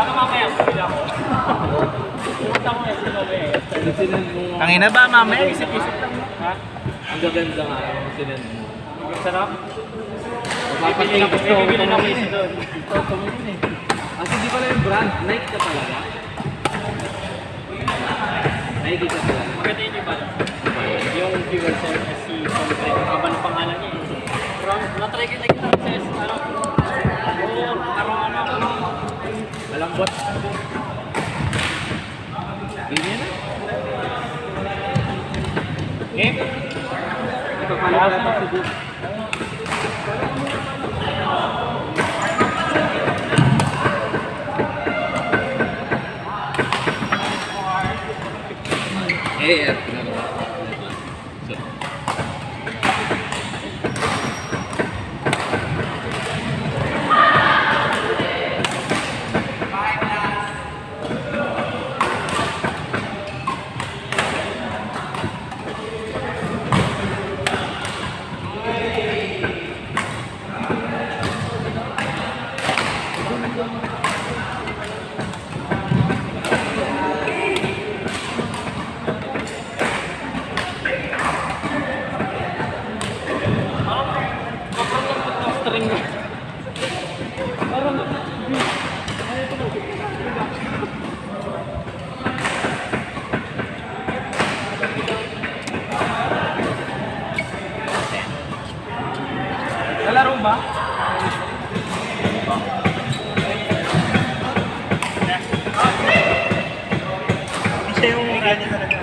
Baka mamaya, pila ko. Pumunta ko eh, sinan mo. Tangina ba, mamaya? Isip-isip lang mo. Ha? Ang gaganda nga, yung sinan mo. Ang sarap. Mapapatingin ko Bibili na ko isa doon. Ito mo yun eh. Kasi di pala yung brand, Nike ka talaga. Nike ka talaga. Maganda yun yung bala. Yung viewer sa SC Sombre, iba ng pangalan niya eh. Pero na-try ko like process, ano, ano, Malambot. Ganyan na. eh, Ito pala pala pagsubok. Eh, string. Parang, nalaro ba? Siya yung ano talaga.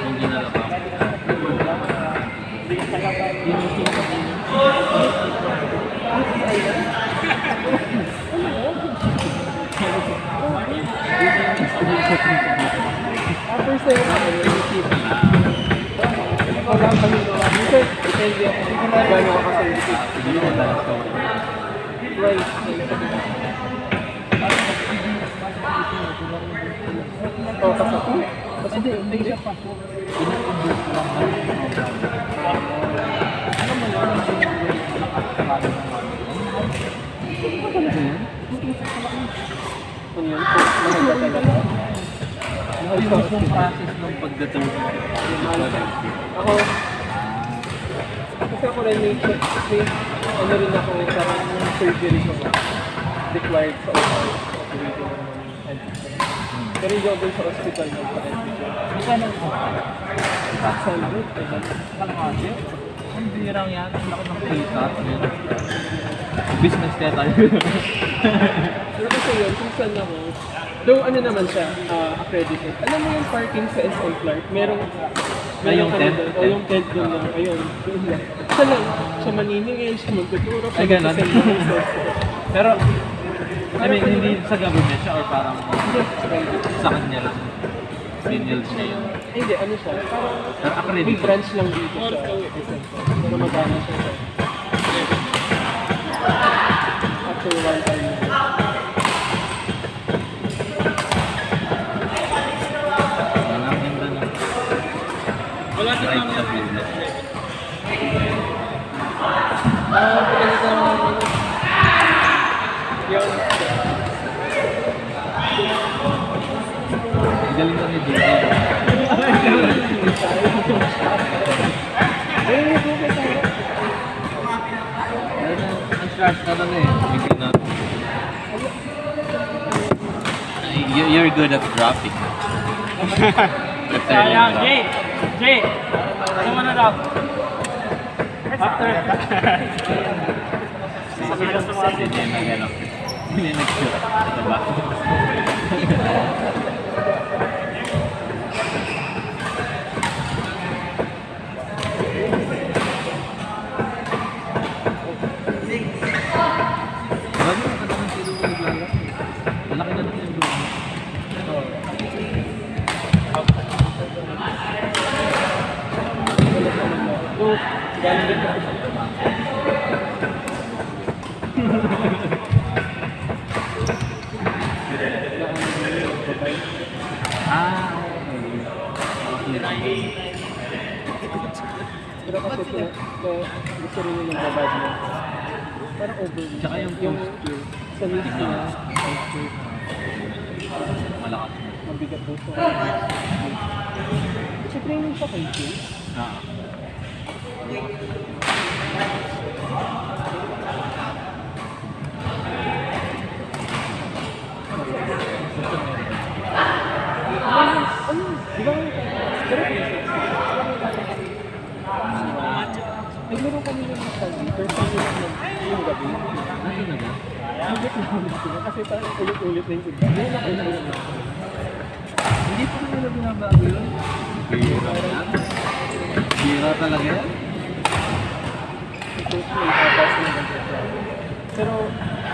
Yung ginalabaw. After sa'yo na kayo, yung tip. Wala kami doon. Minsan, depende ako. Hindi ko na gano'n ako sa tip. Right. Oh, kasi hindi siya pa. Yung process ng pagdating. Ako, kasi ako rin may ano rin ako, parang surgery ko required sa operating ng pero hindi ako sa hospital ng Magkano ko? salute. Kalakasya? Ang birang yan. Ang laki ng pay-cut. Business kaya tayo. Pero kasi yun, kung saan ako, though ano naman siya, accredited. Alam mo yung parking sa SM Clark, merong yung kami tent? doon. O yung tent doon lang, ayun, doon lang. Siya lang, siya maniningil, siya magtuturo, siya Ay, ganun. mag-send ng resources. Pero, I mean, hindi sa government siya or parang Hindi, sa kanila. sa kanya lang. Dinild niya yun. Hindi, ano siya, parang Pero may accredited. branch lang dito sa SM Clark. Pero magana siya sa after one time. Ang ganda ng Wala din right sa business. Pinagkita naman yung Galing ka ni Jay. Ang start na lang eh. Bigyan na. You're good at graphic. sayang, Jay! Jay! Ano mo na daw? After. Hindi niya nag-ano. Hindi niya nag-shoot. Diba? Bago na ka naman sila mo naglalaro. Malaki na naman yung buwan. So, galing din ako. Ah, okay. Pero kasi gusto rin yung babad mo. Parang over. Tsaka yung posture. Sa knees Tingnan niya, mo. Malakas mo. mabigat po siya. Kasi training siya kay Jay. Ah. Ano? Di ba? Pero naglaro kami ng study. First time yun yung gabi. Ano na ba? Higit na ulit sila. Kasi parang ulit-ulit na yung iba. Hindi na kayo na Hindi pa nila binabago yun. Bira yan. Bira talaga yan. Ito may papas na ganito. Pero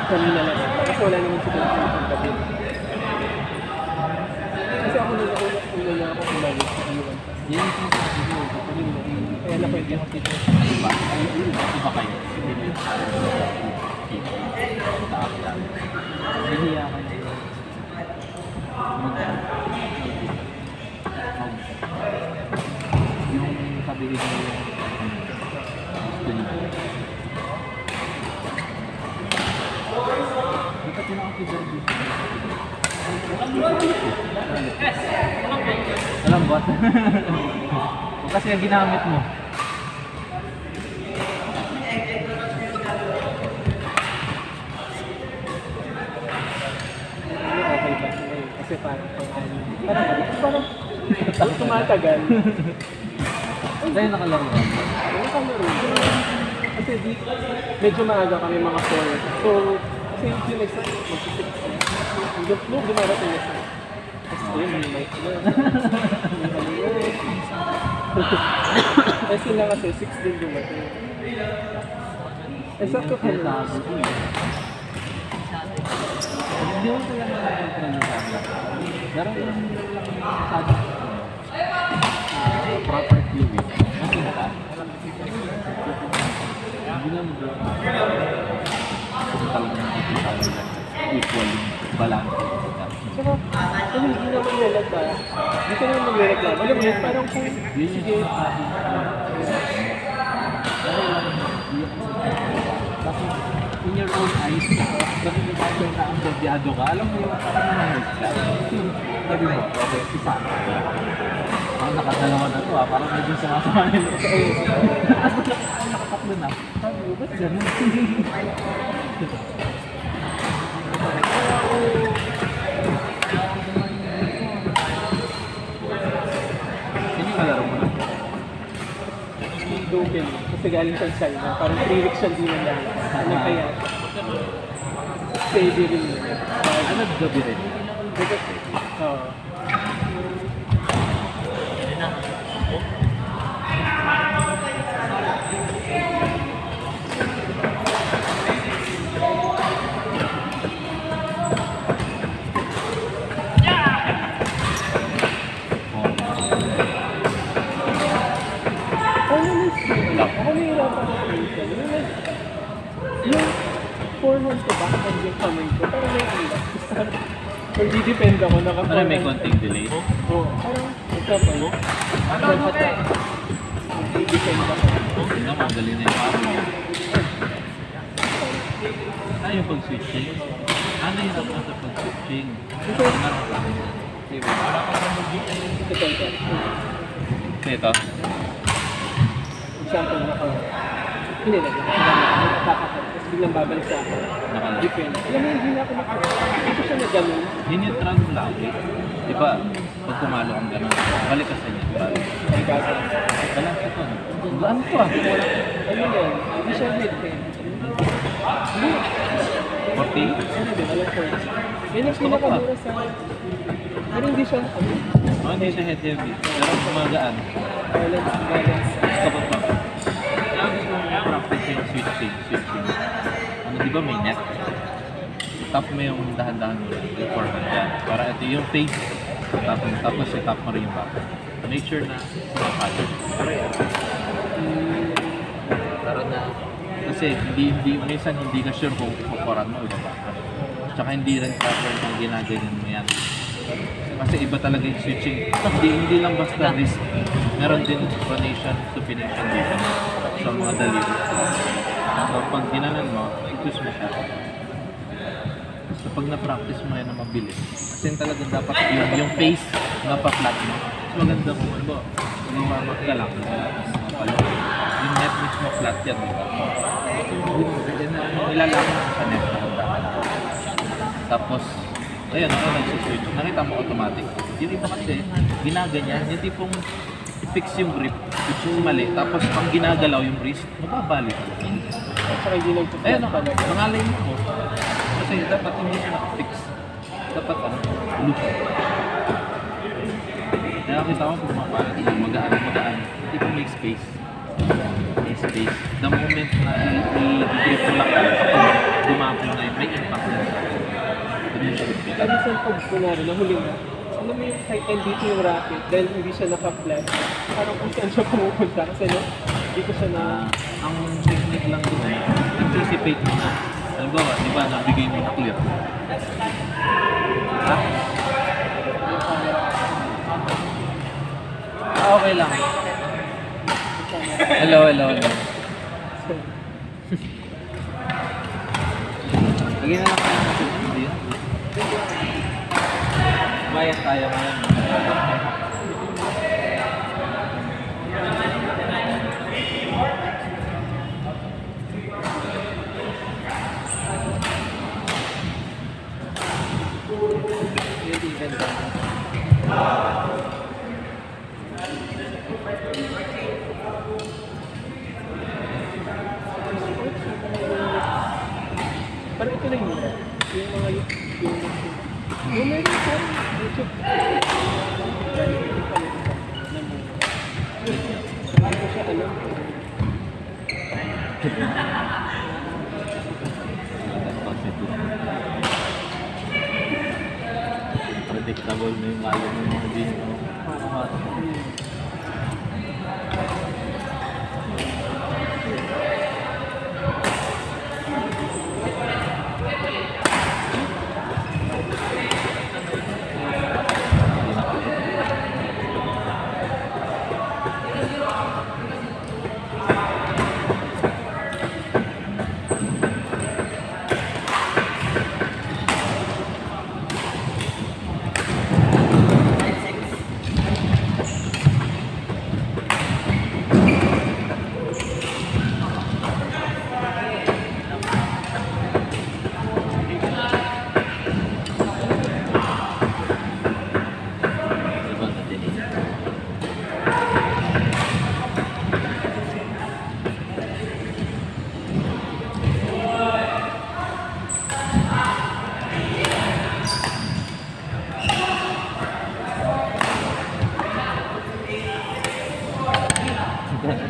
kanina lang. Kasi wala naman siguro yung gabi. Kasi ako nung una na ako kumalit sa iwan. Yan yung sinasabi ko. Kaya na pwede ako dito. Diba? Iba kayo. Hindi na yung sabi ko. Nahiya ka na. Yung sabihin mo yung gusto niyo. Dapat yun ako kay Alam ba? Kasi ang ginamit mo. Okay ba sila eh. Kasi parang parang tumatagal. Dahil nakalaro ka. Ano ka laro? Kasi di, medyo maaga kami mga 4. So, kasi yung next time, mag-6 na. Nung dumarating na siya. Tapos ayun, may mic na. May ano na. Eh sila kasi 6 din dumating. Eh sakto ka na. Hindi mo sila nakakontrol ng sabi. Pero yung sabi proper viewing. Kasi ka. Hindi na mo doon. Kasi talagang nakikita mo lang. Equal yung balance. Saka, kung hindi naman lalagba, di ka naman magre-reklamo. Alam mo yun, parang kung sige, kasi in your own eyes, nakikita ko na ang babyado ka. Alam mo yung parang nangyayos ka. Sabi mo, okay, isa. Parang nakadalawa na to parang medyo sumasama nila. Nakakatlo na. Sabi mo, ba't ganun? Sino yung kalaro mo na? Doken, kasi galing sa China. Parang 3 weeks siya di man lang. Ano kaya? Steady rin yun. Ano gabi rin? Oo. Ako nahihirapan ako minsan. Yung forward ko back and yung kamay ko, parang may ilang. Pag di-depend ako, Parang may konting delay. Oo, parang ito pa yun. Dapat di-depend ako. Hindi na magaling na yung paro niya. Ano yung pag-switching? Ano yung dapat sa pag-switching? Ito, Diba? ito. Ito? Example na ako. Hindi na. Tapos biglang babalik sa ako. Nakala. Depend. Alam mo, hindi na ako Ito siya na gano'n. Yun yung trend mo lagi. Di ba? Pag pumalo kang gano'n, balik ka sa inyo. Ay, kaso. Balance ito. Gaan ko ah. Ano yan? Hindi siya depend. Hindi, 48? Ano din, alam ko. Yan ang Gusto ko pa. pinakamura sa... Pero hindi siya, ano, Oh, hindi siya head heavy. Pero kumagaan. balance. Gusto ko pa. Kailangan gusto mo practice yung switching. Ano, di ba may net? Tap mo yung dahan-dahan mo lang. Yung forehand yan. Para ito yung face. Tapos i-tap mo rin yung back. Make sure na mapatid. Pero yan. Para na. Kasi minsan hindi ka sure kung kukuran mo o ibaba. Tsaka hindi rin proper na ginaganyan mo yan. Kasi iba talaga yung switching. Hindi lang basta wrist. Meron din pronation, supination dito sa mga daliri. So pag ginanan mo, i-twist mo siya. So pag na-practice mo yan na mabilis, kasi talaga dapat yung face na pa-flat mo. Mas maganda kung ano, lumamak ka lang. Yung net mismo flat yan. Nilalaki mo sa net. Tapos, ayun, ako nag-switch. Nakita mo automatic. Yung iba kasi, ginaganyan. Yung tipong i-fix yung grip, which is mali. Tapos, pang ginagalaw yung wrist, mababalik. At saka hindi Ayun, nagpa-flat pala. mangalay mo. Kasi dapat hindi siya naka-fix. Dapat loop. Kaya kita ko pumapalit ng magaan. Hindi po make space. May space. The moment na i-grip mo lang kapag dumapon na yun, may impact na siya. Ganun siya repeat. Kasi sa pag kunwari, nahuli na, alam mo yung kahit dito yung racket, dahil hindi siya naka-flat, parang kung saan siya pumupunta. Kasi no, dito siya na... Ang technique lang doon, anticipate mo na. Halimbawa, di ba, nabigay mo na clear. Ha? Okay lang. Hello. Lagyan na lang tayo ng hindi. Bayad tayo ngayon. Hindi ganda. Parang ito lang yun. Yung mga yung meron sa YouTube. Ano ko siya alam. Predictable na yung alam ng mga dito.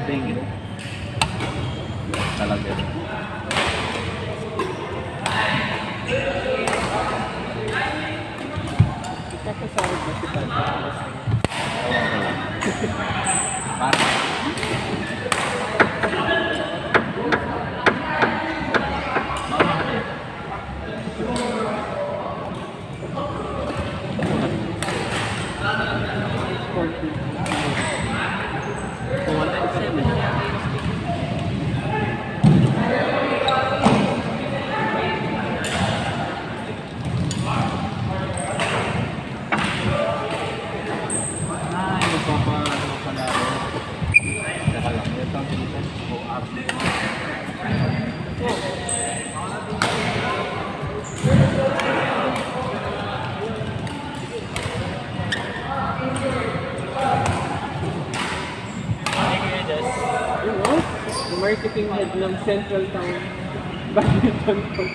Tingin. Talaga. Kakasawag na si Papa. Parang. Ay, magpapano ka na rin. Saka lang, ito ang Pilipinas o RD. Yung marketing head ng Central Town Badminton Court.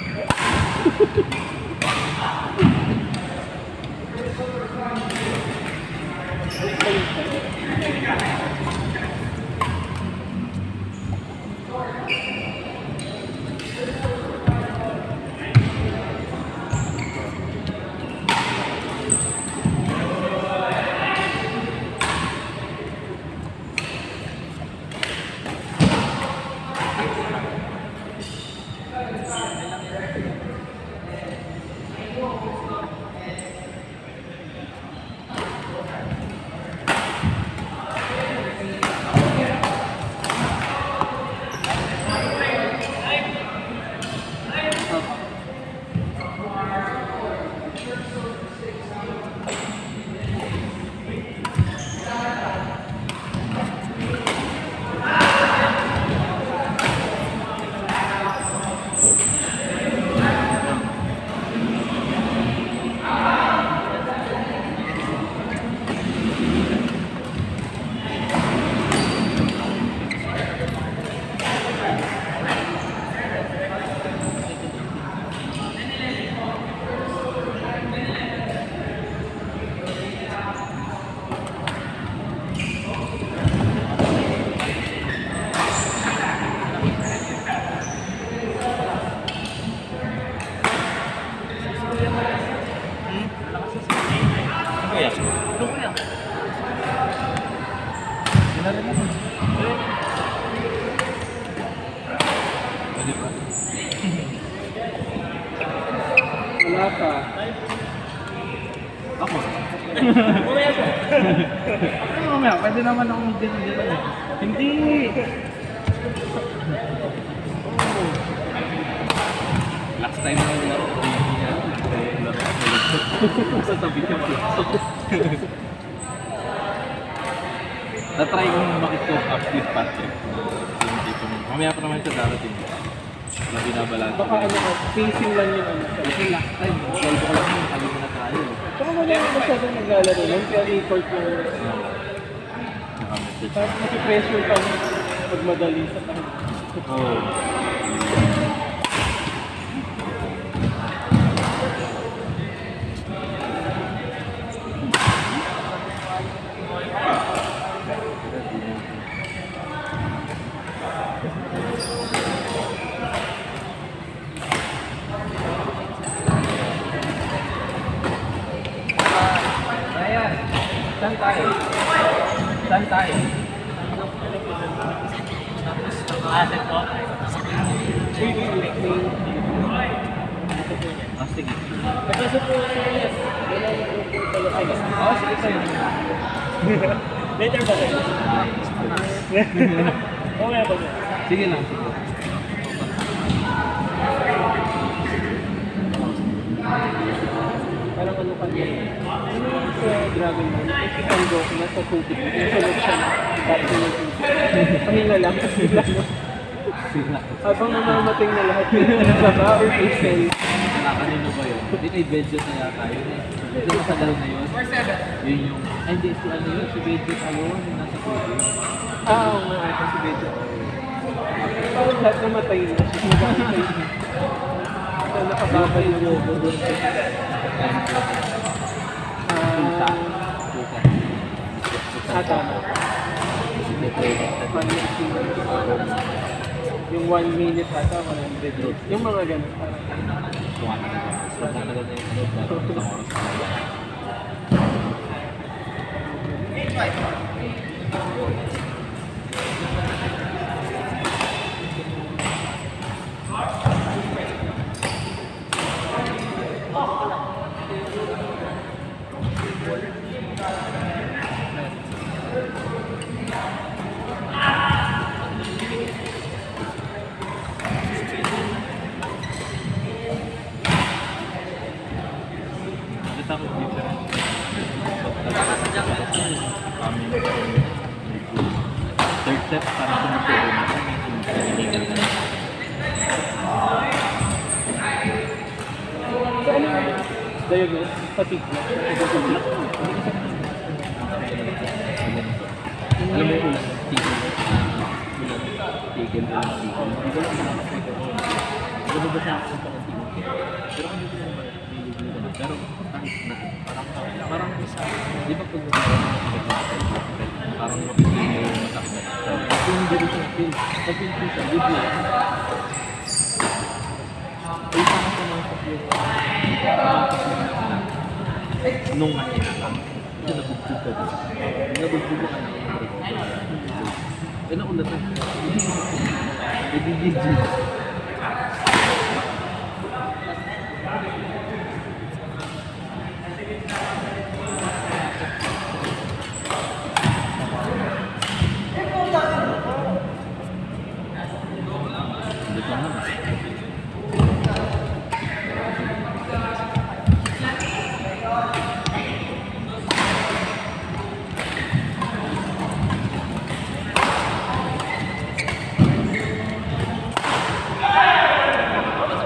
Wala pa. Ako. Ano mamaya? Pwede naman akong dito eh. Hindi! Last time na laro. Sa tabi ka pa. Na-try kong makikook up with Patrick. Mamaya pa naman siya darating. Na binabalance. Baka ano ka, pacing lang yung ano. Kasi last time, 12 ko lang yung kami na tayo. Tsaka wala yung masyadong naglalaro nun, kaya report yung... Naka-message. Tapos naki-pressure ka pag madali sa tayo. Oo. Ayan, saan tayo? Saan tayo? Asset ko? Ah, sige. Kasi po, yes, wala yung po talaga. Oo, sige tayo. Later ba tayo? Okay ba tayo? Sige lang, sige. Parang ano ka din. Ano yung sa Dragon Ball? If you can go, nasa tubig. Yung sunod siya na. Tapos yung tubig. Pahila lang. Kasi lang. Sige lang. Habang namamating na lahat yung saba or pixel. Kanino ba yun? Hindi kay Bedjet na yata yun eh. Medyo matagal na yun. Yun yung... Ay, hindi. Si ano yun? Si Bedjet alone yung nasa tubig. Oo nga, ito si Bejo. Parang lahat namatay na. Nag-aantay na. So, nakababay yung logo doon. Pusa. Ah, Pusa. tama. Yung 1 minute ata, 100 rupees. Yung mga ganun. Parang Tumatagal na. Tumatagal na yung ano. Isang oras na. Takot dito. Third step, parang sumusunod na. so, ano yung diagnosis? Fatigue na. Alam mo yung ulan? Tigil. Tigil. Tigil. Tigil. Tigil. Tigil. Tigil. Tigil. Pero kung hindi mo ba, nililigo ka na. Pero kahit na, parang isa, di ba pag parang mapigil yung masakit. Kung hindi rin siya feel, pag-feel ko siya, good lang. Ay, parang pumasok yung nung mahina ka. Kasi nabugbog ka doon. Nabugbog ka na. Eh, naunat na. Nagigigil. Dito na.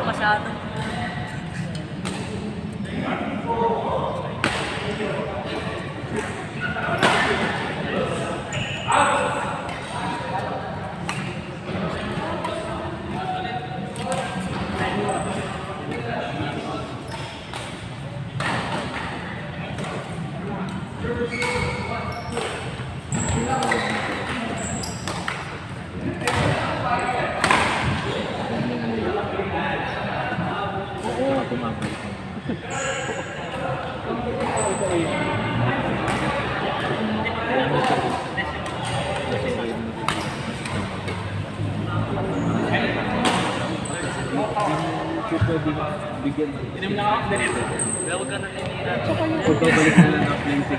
Masyado. Oo, tumabay. Pwede bigyan. Pero huwag ka na ninira. Pag babalik na lang ng